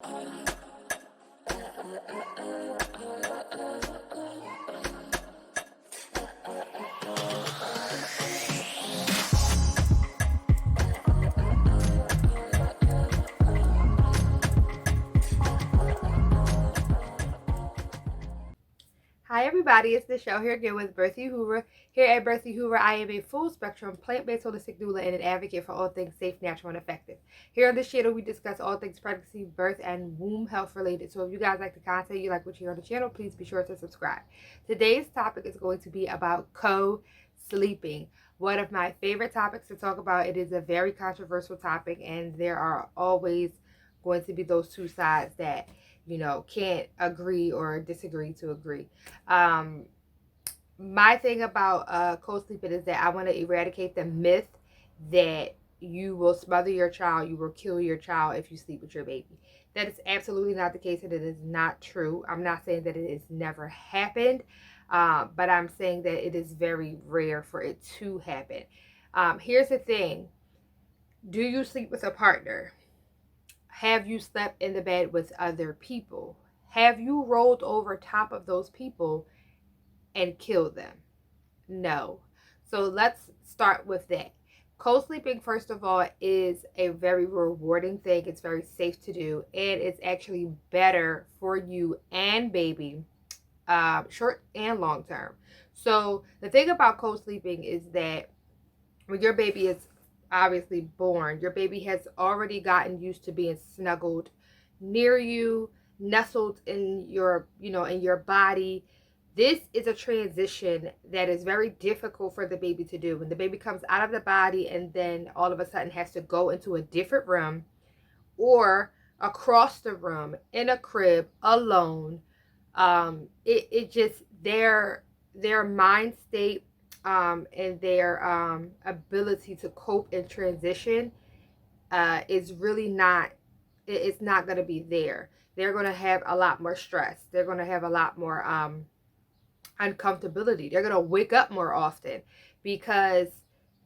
Hi everybody, it's Michelle here again with birthuhura. Here at birthuhura, I am a full spectrum plant-based holistic doula and an advocate for all things safe, natural, and effective. Here on this channel, we discuss all things pregnancy, birth, and womb health related. So if you guys like the content, you like what you hear on the channel, please be sure to subscribe. Today's topic is going to be about co-sleeping. One of my favorite topics to talk about. It is a very controversial topic, and there are always going to be those two sides that can't agree or disagree to agree. My thing about co-sleeping is that I want to eradicate the myth that you will smother your child, you will kill your child if you sleep with your baby. That is absolutely not the case, and it is not true. I'm not saying that it has never happened, but I'm saying that it is very rare for it to happen. Here's the thing. Do you sleep with a partner? Have you slept in the bed with other people? Have you rolled over top of those people and killed them? No. So let's start with that. Co-sleeping, first of all, is a very rewarding thing. It's very safe to do, and it's actually better for you and baby, short and long term. So the thing about co-sleeping is that when your baby is obviously born, your baby has already gotten used to being snuggled near you, nestled in your, in your body. This is a transition that is very difficult for the baby to do. When the baby comes out of the body and then all of a sudden has to go into a different room or across the room in a crib alone, it just their mind state and their ability to cope and transition is really not, it's not going to be there. They're going to have a lot more stress. They're going to have a lot more uncomfortability. They're going to wake up more often because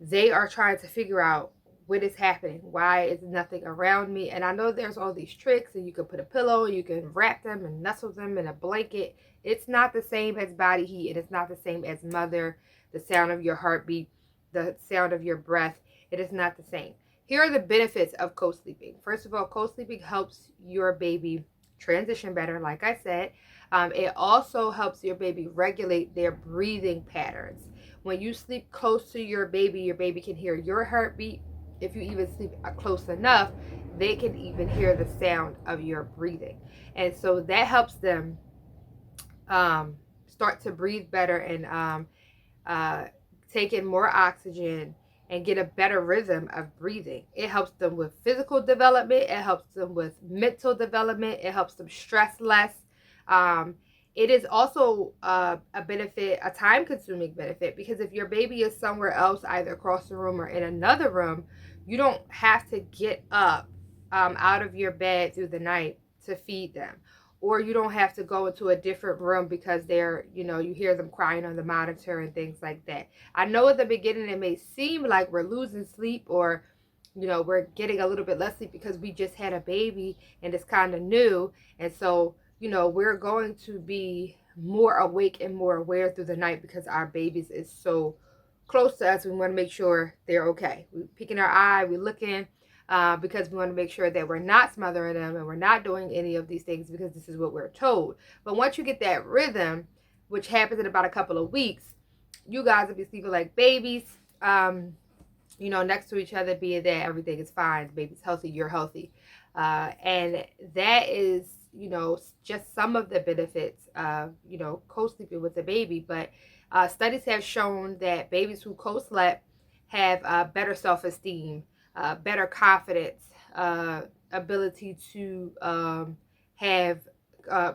they are trying to figure out what is happening. Why is nothing around me? And I know there's all these tricks, and you can put a pillow, you can wrap them and nestle them in a blanket. It's not the same as body heat, and it's not the same as mother, the sound of your heartbeat, the sound of your breath. It is not the same. Here are the benefits of co-sleeping. First of all, co-sleeping helps your baby transition better, like I said. It also helps your baby regulate their breathing patterns. When you sleep close to your baby can hear your heartbeat. If you even sleep close enough, they can even hear the sound of your breathing. And so that helps them start to breathe better and take in more oxygen and get a better rhythm of breathing. It helps them with physical development. It helps them with mental development. It helps them stress less. It is also a benefit, a time-consuming benefit, because if your baby is somewhere else, either across the room or in another room, you don't have to get up out of your bed through the night to feed them. Or you don't have to go into a different room because they're, you hear them crying on the monitor and things like that. I know at the beginning it may seem like we're losing sleep, or, we're getting a little bit less sleep because we just had a baby and it's kind of new. And so, we're going to be more awake and more aware through the night because our babies is so close to us. We want to make sure they're okay. We're peeking our eye, we're looking, because we want to make sure that we're not smothering them and we're not doing any of these things because this is what we're told. But once you get that rhythm, which happens in about a couple of weeks, you guys will be sleeping like babies, next to each other, being that everything is fine. The baby's healthy, you're healthy. And that is, just some of the benefits of, co-sleeping with the baby. But studies have shown that babies who co-slept have better self-esteem, better confidence, ability to have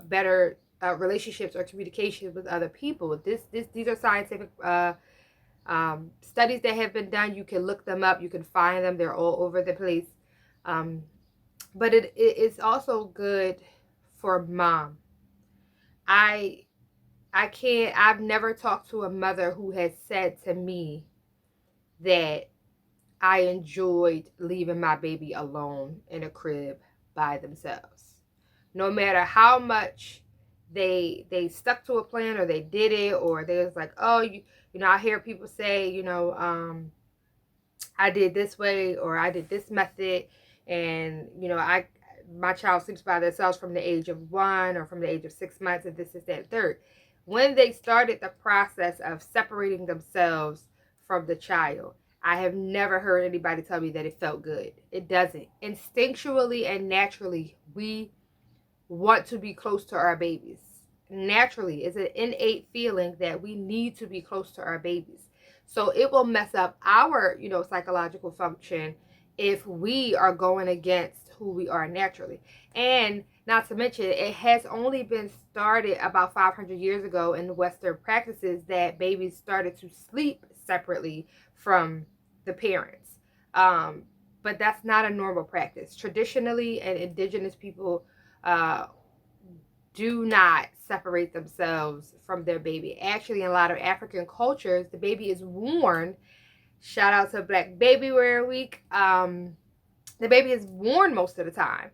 better relationships or communication with other people. These are scientific studies that have been done. You can look them up. You can find them. They're all over the place. But it's also good for mom. I've never talked to a mother who has said to me that I enjoyed leaving my baby alone in a crib by themselves. No matter how much they stuck to a plan, or they did it, or they was like, oh, you know, I hear people say, you know, I did this way, or I did this method, and you know, my child sleeps by themselves from the age of 1 or from the age of 6 months, and this is that third. When they started the process of separating themselves from the child, I have never heard anybody tell me that it felt good. It doesn't. Instinctually and naturally, we want to be close to our babies. Naturally, it's an innate feeling that we need to be close to our babies. So it will mess up our, you know, psychological function if we are going against who we are naturally. And not to mention, it has only been started about 500 years ago in Western practices that babies started to sleep separately from the parents. But that's not a normal practice. Traditionally, and indigenous people uh, do not separate themselves from their baby. Actually, in a lot of African cultures, the baby is worn. Shout out to Black Baby Wear Week. The baby is worn most of the time.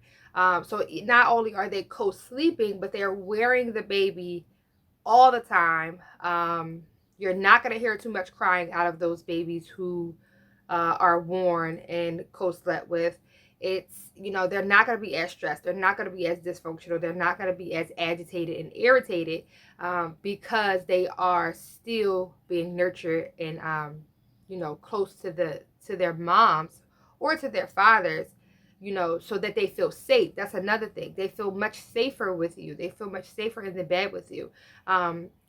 So not only are they co-sleeping, but they're wearing the baby all the time. You're not going to hear too much crying out of those babies who are worn and co-slept with. It's, you know, they're not going to be as stressed. They're not going to be as dysfunctional. They're not going to be as agitated and irritated because they are still being nurtured and, you know, close to their moms or to their fathers, you know, so that they feel safe. That's another thing. They feel much safer with you. They feel much safer in the bed with you.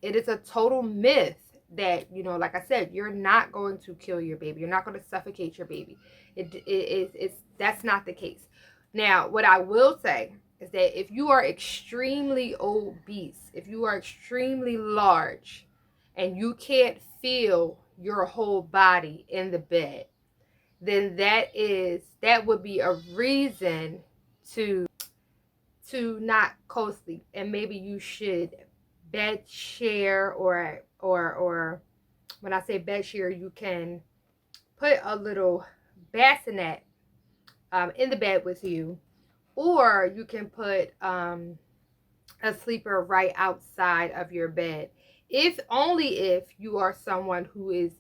It is a total myth that, you know, like I said, you're not going to kill your baby. You're not going to suffocate your baby. It's that's not the case. Now, what I will say is that if you are extremely obese, if you are extremely large, and you can't feel your whole body in the bed, then that would be a reason to not co-sleep, and maybe you should bed share, or when I say bed share, you can put a little bassinet in the bed with you, or you can put a sleeper right outside of your bed. If only if you are someone who is,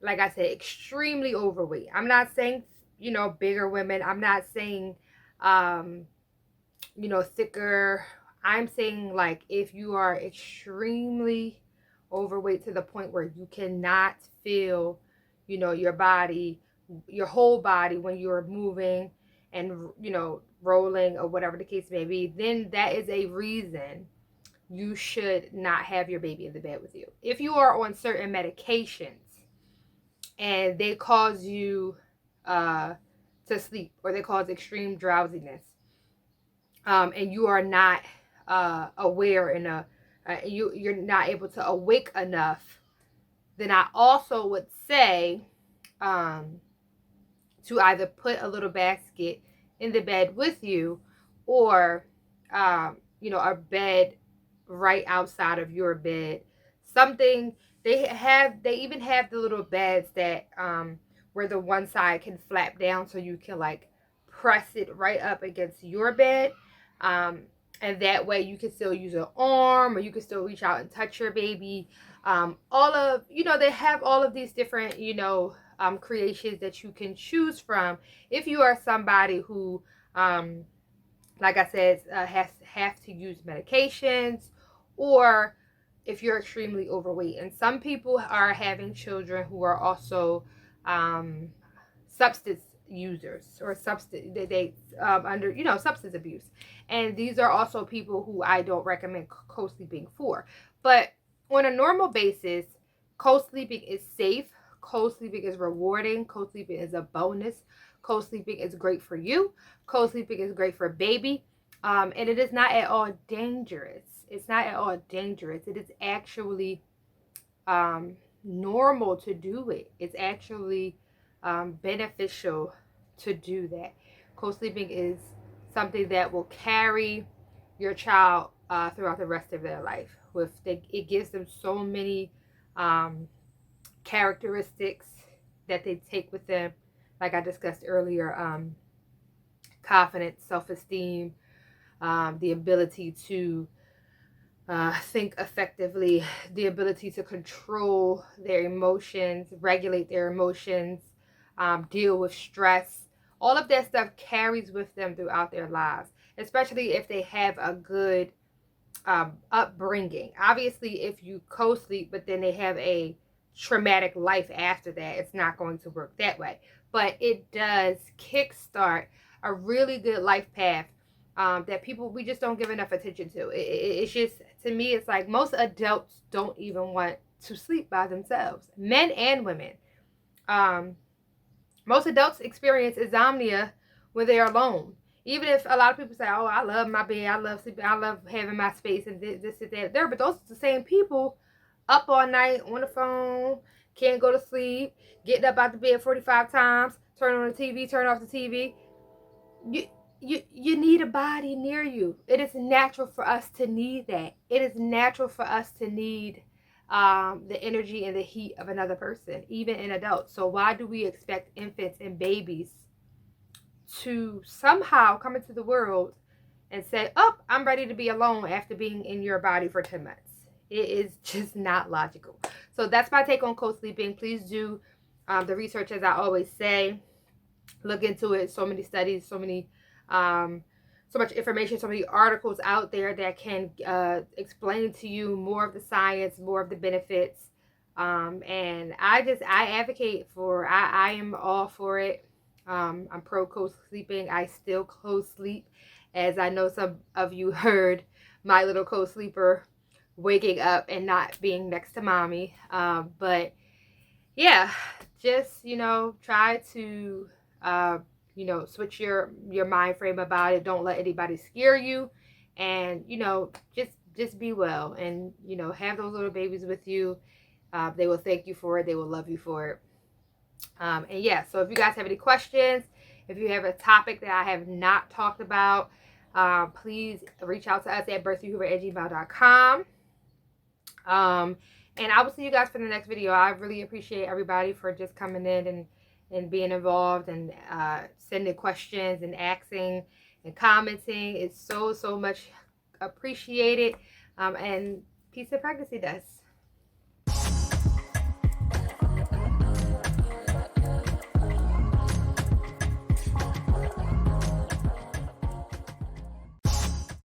like I said, extremely overweight. I'm not saying, you know, bigger women. I'm not saying, you know, thicker. I'm saying, like, if you are extremely overweight to the point where you cannot feel, you know, your body, your whole body when you're moving and, you know, rolling or whatever the case may be, then that is a reason you should not have your baby in the bed with you. If you are on certain medications and they cause you to sleep, or they cause extreme drowsiness, and you are not aware enough, you're not able to awake enough, then I also would say to either put a little basket in the bed with you, or you know, a bed right outside of your bed. Something they even have the little beds that where the one side can flap down, so you can like press it right up against your bed. And that way you can still use an arm, or you can still reach out and touch your baby. All of, you know, they have all of these different, you know, creations that you can choose from if you are somebody who, like I said, have to use medications, or if you're extremely overweight. And some people are having children who are also substance users, or substance they under, you know, substance abuse. And these are also people who I don't recommend co-sleeping for. But on a normal basis, co-sleeping is safe. Co-sleeping is rewarding. Co-sleeping is a bonus. Co-sleeping is great for you. Co-sleeping is great for baby. And it is not at all dangerous. It's not at all dangerous. It is actually normal to do it. It's actually beneficial to do that. Co-sleeping is something that will carry your child throughout the rest of their life. It gives them so many characteristics that they take with them, like I discussed earlier: confidence, self-esteem, the ability to think effectively, the ability to control their emotions, regulate their emotions, deal with stress. All of that stuff carries with them throughout their lives, especially if they have a good upbringing. Obviously, if you co-sleep, but then they have a traumatic life after that, it's not going to work that way. But it does kickstart a really good life path that we just don't give enough attention to. It's just, to me, it's like most adults don't even want to sleep by themselves, men and women. Most adults experience insomnia when they are alone. Even if a lot of people say, oh, I love my bed, I love sleeping, I love having my space and this, that, there. But those are the same people up all night on the phone, can't go to sleep, getting up out the bed 45 times, turn on the TV, turn off the TV. You need a body near you. It is natural for us to need that. It is natural for us to need the energy and the heat of another person, even in adults. So why do we expect infants and babies to somehow come into the world and say, oh, I'm ready to be alone after being in your body for 10 months? It is just not logical. So that's my take on co-sleeping. Please do the research, as I always say. Look into it. So many studies, so much information, so many articles out there that can explain to you more of the science, more of the benefits. And I advocate for, I am all for it. I'm pro co-sleeping. I still co-sleep, as I know some of you heard my little co-sleeper waking up and not being next to mommy. But yeah, just, try to, switch your mind frame about it. Don't let anybody scare you, and, just be well, and, have those little babies with you. They will thank you for it. They will love you for it. And yeah, so if you guys have any questions, if you have a topic that I have not talked about, please reach out to us at birthuhura@gmail.com. And I will see you guys for the next video. I really appreciate everybody for just coming in and being involved and sending questions and asking and commenting. It's so much appreciated. And peace in pregnancy does.